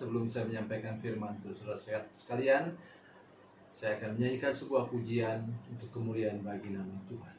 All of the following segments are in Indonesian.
sebelum saya menyampaikan firman Tuhan, saudara sekalian, saya akan menyanyikan sebuah pujian untuk kemuliaan bagi nama Tuhan.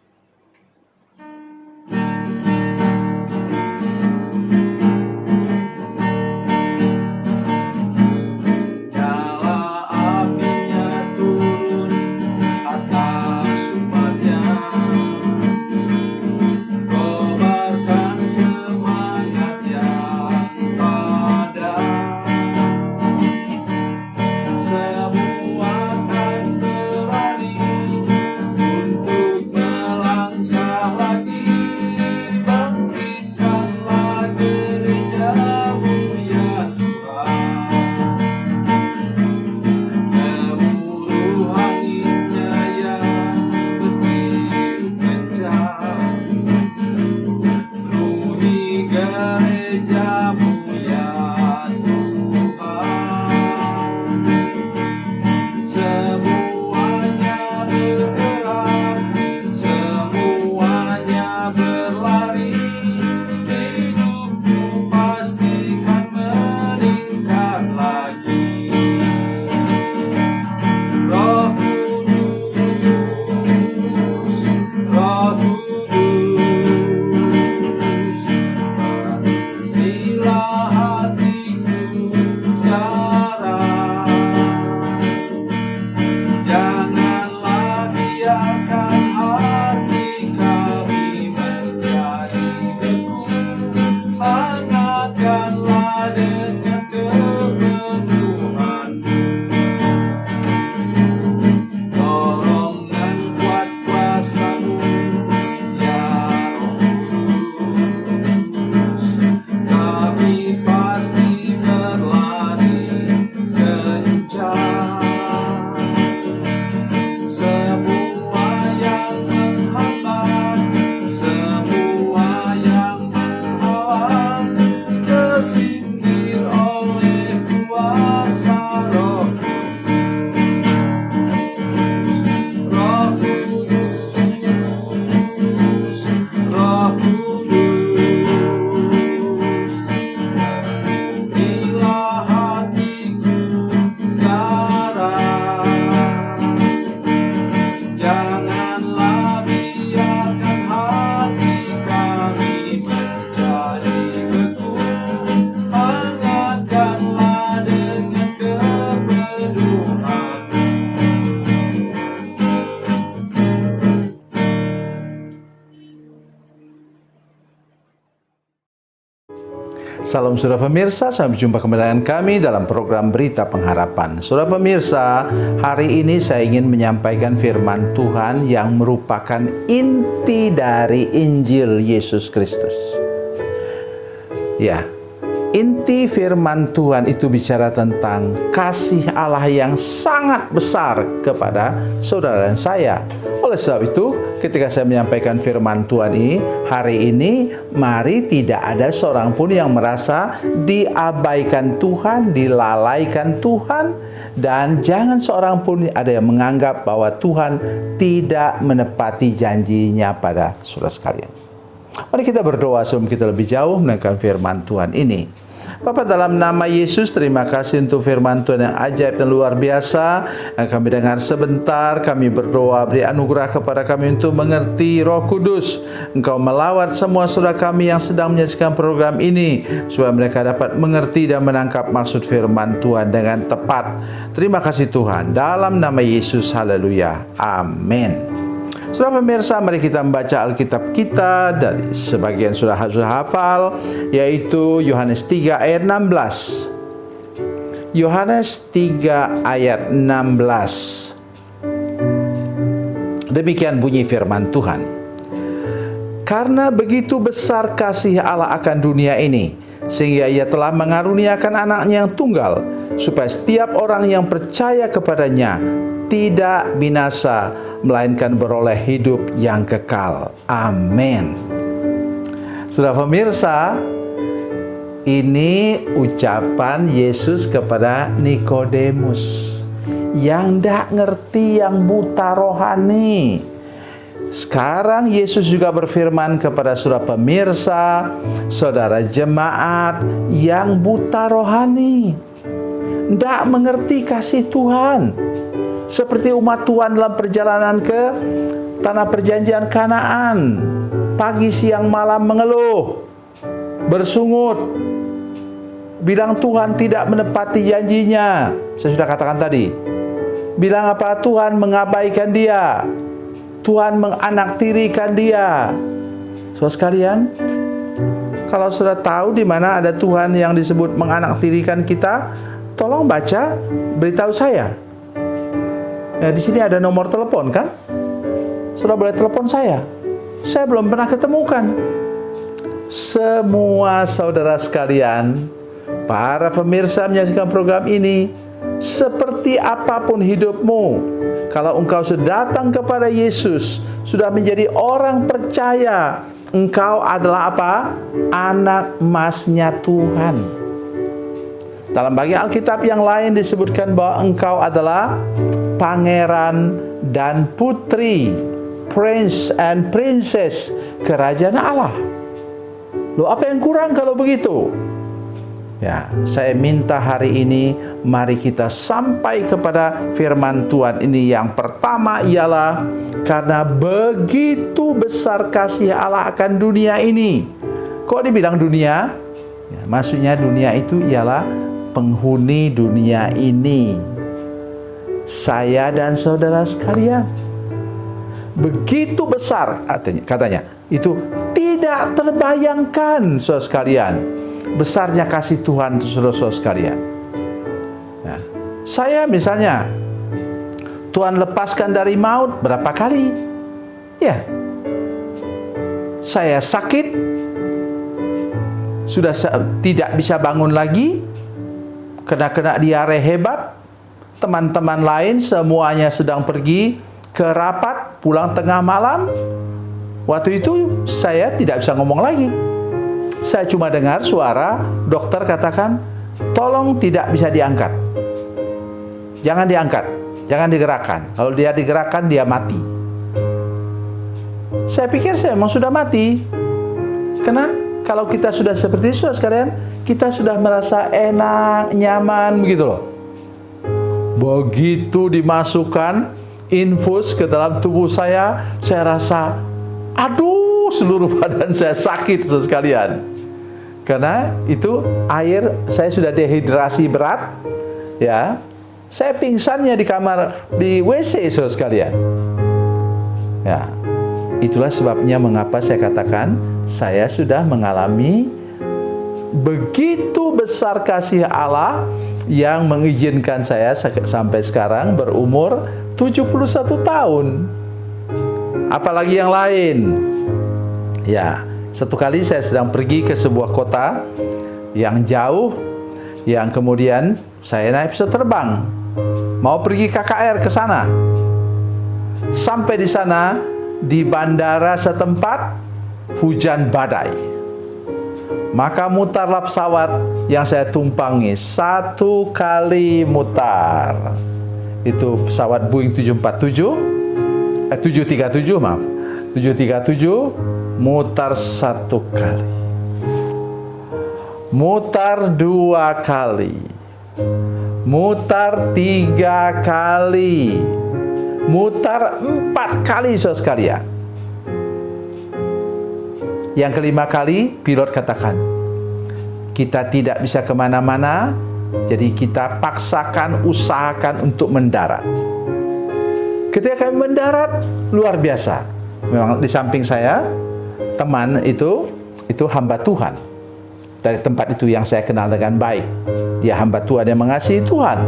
Salam saudara pemirsa, sampai jumpa kembali dengan kami dalam program Berita Pengharapan. Saudara pemirsa, hari ini saya ingin menyampaikan firman Tuhan yang merupakan inti dari Injil Yesus Kristus. Ya, inti firman Tuhan itu bicara tentang kasih Allah yang sangat besar kepada saudara dan saya. Oleh sebab itu, ketika saya menyampaikan firman Tuhan ini, hari ini, mari tidak ada seorang pun yang merasa diabaikan Tuhan, dilalaikan Tuhan, dan jangan seorang pun ada yang menganggap bahwa Tuhan tidak menepati janjinya pada saudara sekalian. Mari kita berdoa sebelum kita lebih jauh mendengarkan firman Tuhan ini. Bapa, dalam nama Yesus, terima kasih untuk firman Tuhan yang ajaib dan luar biasa yang kami dengar sebentar. Kami berdoa, beri anugerah kepada kami untuk mengerti. Roh Kudus, Engkau melawat semua saudara kami yang sedang menyaksikan program ini, supaya mereka dapat mengerti dan menangkap maksud firman Tuhan dengan tepat. Terima kasih Tuhan, dalam nama Yesus, haleluya, amin. Saudara pemirsa, mari kita membaca Alkitab kita dari sebagian sudah hafal, yaitu Yohanes 3 ayat 16. Yohanes 3 ayat 16. Demikian bunyi firman Tuhan. Karena begitu besar kasih Allah akan dunia ini, sehingga Ia telah mengaruniakan anaknya yang tunggal, supaya setiap orang yang percaya kepadanya tidak binasa, melainkan beroleh hidup yang kekal. Amin. Saudara pemirsa, ini ucapan Yesus kepada Nikodemus yang tidak ngerti, yang buta rohani. Sekarang Yesus juga berfirman kepada saudara pemirsa, saudara jemaat yang buta rohani. tidak mengerti kasih Tuhan. Seperti umat Tuhan dalam perjalanan ke tanah perjanjian Kanaan, pagi siang malam mengeluh, bersungut, bilang Tuhan tidak menepati janjinya. Saya sudah katakan tadi. Bilang apa? Tuhan mengabaikan dia, Tuhan menganaktirikan dia. Saudara sekalian, kalau sudah tahu di mana ada Tuhan yang disebut menganaktirikan kita, tolong baca, beritahu saya. Nah, di sini ada nomor telepon kan? Sudah boleh telepon saya. Saya belum pernah ketemukan. Semua saudara sekalian, para pemirsa menyaksikan program ini, seperti apapun hidupmu, kalau engkau sudah datang kepada Yesus, sudah menjadi orang percaya, engkau adalah apa? Anak emasnya Tuhan. Dalam bagian Alkitab yang lain disebutkan bahwa engkau adalah pangeran dan putri, prince and princess kerajaan Allah. Loh, apa yang kurang kalau begitu? Ya, saya minta hari ini mari kita sampai kepada firman Tuhan ini. Yang pertama ialah karena begitu besar kasih Allah akan dunia ini. Kok dibilang dunia? Ya, maksudnya dunia itu ialah penghuni dunia ini. Saya dan saudara sekalian. Begitu besar katanya. Itu tidak terbayangkan, saudara sekalian. Besarnya kasih Tuhan untuk saudara-saudara sekalian. Nah, saya misalnya Tuhan lepaskan dari maut berapa kali? Ya, saya sakit, sudah tidak bisa bangun lagi, kena diare hebat. Teman-teman lain semuanya sedang pergi ke rapat, pulang tengah malam. Waktu itu saya tidak bisa ngomong lagi. Saya cuma dengar suara dokter katakan, tolong tidak bisa diangkat. Jangan diangkat, jangan digerakkan. Kalau dia digerakkan, dia mati. Saya pikir saya memang sudah mati. Karena kalau kita sudah seperti itu, sekalian, kita sudah merasa enak, nyaman, begitu loh. Begitu dimasukkan infus ke dalam tubuh saya rasa, aduh, seluruh badan saya sakit, saudara sekalian. Karena itu air, saya sudah dehidrasi berat, ya. Saya pingsannya di kamar, di WC, saudara sekalian. Ya, itulah sebabnya mengapa saya katakan saya sudah mengalami begitu besar kasih Allah yang mengizinkan saya sampai sekarang berumur 71 tahun. Apalagi yang lain. Ya, satu kali saya sedang pergi ke sebuah kota yang jauh, yang kemudian saya naik pesawat terbang, mau pergi KKR ke sana. Sampai di sana, di bandara setempat, hujan badai. Maka mutarlah pesawat yang saya tumpangi, satu kali mutar. Itu pesawat Boeing 737, maaf. 737 mutar satu kali, mutar dua kali, mutar tiga kali, mutar 4 kali, saudara sekalian. Yang kelima kali, pilot katakan, kita tidak bisa kemana-mana, jadi kita paksakan, usahakan untuk mendarat. Ketika kami mendarat, luar biasa. Memang di samping saya, teman itu hamba Tuhan. Dari tempat itu yang saya kenal dengan baik. Dia hamba Tuhan yang mengasihi Tuhan.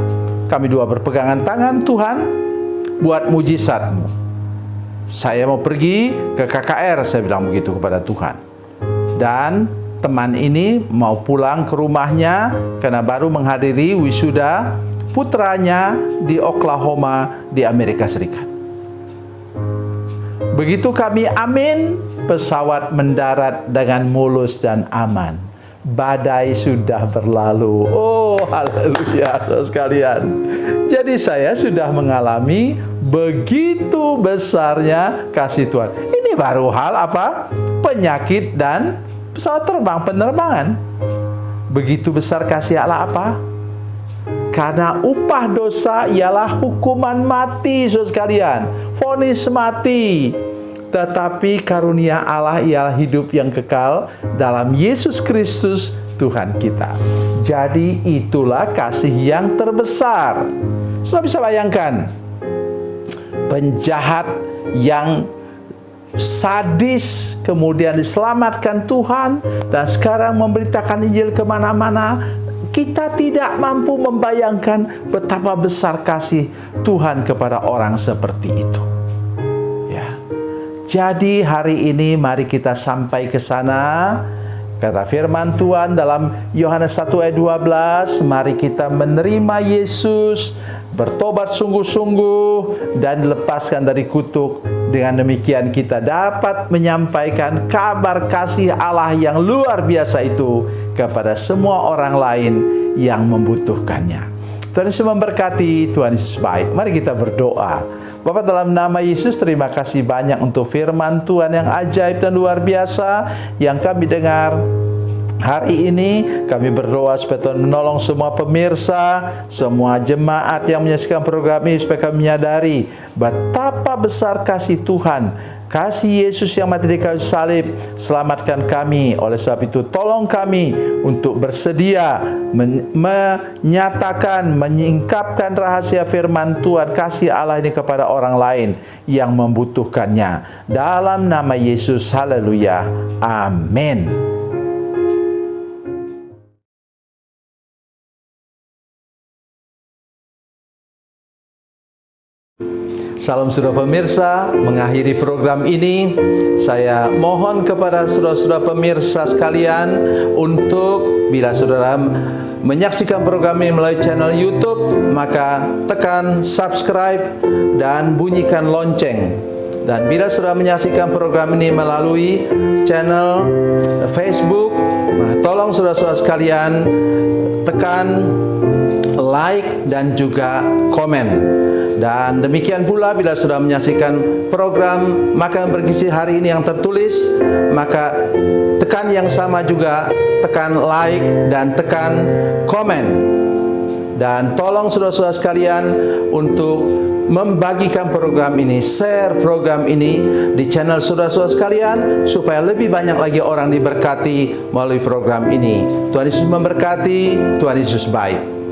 Kami dua berpegangan tangan, Tuhan, buat mujizat-Mu. Saya mau pergi ke KKR, saya bilang begitu kepada Tuhan. Dan teman ini mau pulang ke rumahnya karena baru menghadiri wisuda putranya di Oklahoma di Amerika Serikat. Begitu kami amin, pesawat mendarat dengan mulus dan aman. Badai sudah berlalu. Oh, haleluya, saudara sekalian. Jadi saya sudah mengalami begitu besarnya kasih Tuhan. Ini baru hal apa? Penyakit dan pesawat terbang, penerbangan. Begitu besar kasih Allah apa? Karena upah dosa ialah hukuman mati, saudara sekalian, vonis mati. Tetapi karunia Allah ialah hidup yang kekal dalam Yesus Kristus Tuhan kita. Jadi itulah kasih yang terbesar. Sudah bisa bayangkan, penjahat yang sadis kemudian diselamatkan Tuhan dan sekarang memberitakan Injil kemana-mana. Kita tidak mampu membayangkan betapa besar kasih Tuhan kepada orang seperti itu. Ya. Jadi hari ini mari kita sampai ke sana. Kata firman Tuhan dalam Yohanes 1 ayat 12, mari kita menerima Yesus, bertobat sungguh-sungguh dan dilepaskan dari kutuk. Dengan demikian kita dapat menyampaikan kabar kasih Allah yang luar biasa itu kepada semua orang lain yang membutuhkannya. Tuhan Yesus memberkati, Tuhan Yesus baik. Mari kita berdoa. Bapa, dalam nama Yesus, terima kasih banyak untuk firman Tuhan yang ajaib dan luar biasa yang kami dengar hari ini. Kami berdoa supaya Tuhan menolong semua pemirsa, semua jemaat yang menyaksikan program ini, supaya kami menyadari betapa besar kasih Tuhan, kasih Yesus yang mati di kayu salib, selamatkan kami. Oleh sebab itu, tolong kami untuk bersedia menyatakan, menyingkapkan rahasia firman Tuhan, kasih Allah ini kepada orang lain yang membutuhkannya. Dalam nama Yesus, haleluya, amin. Salam saudara pemirsa, mengakhiri program ini saya mohon kepada saudara-saudara pemirsa sekalian untuk bila saudara menyaksikan program ini melalui channel YouTube, maka tekan subscribe dan bunyikan lonceng. Dan bila saudara menyaksikan program ini melalui channel Facebook, tolong saudara-saudara sekalian tekan like dan juga komen. Dan demikian pula bila sudah menyaksikan program Makanan Bergizi hari ini yang tertulis, maka tekan yang sama juga, tekan like dan tekan komen. Dan tolong saudara-saudara sekalian untuk membagikan program ini, share program ini di channel saudara-saudara sekalian, supaya lebih banyak lagi orang diberkati melalui program ini. Tuhan Yesus memberkati, Tuhan Yesus baik.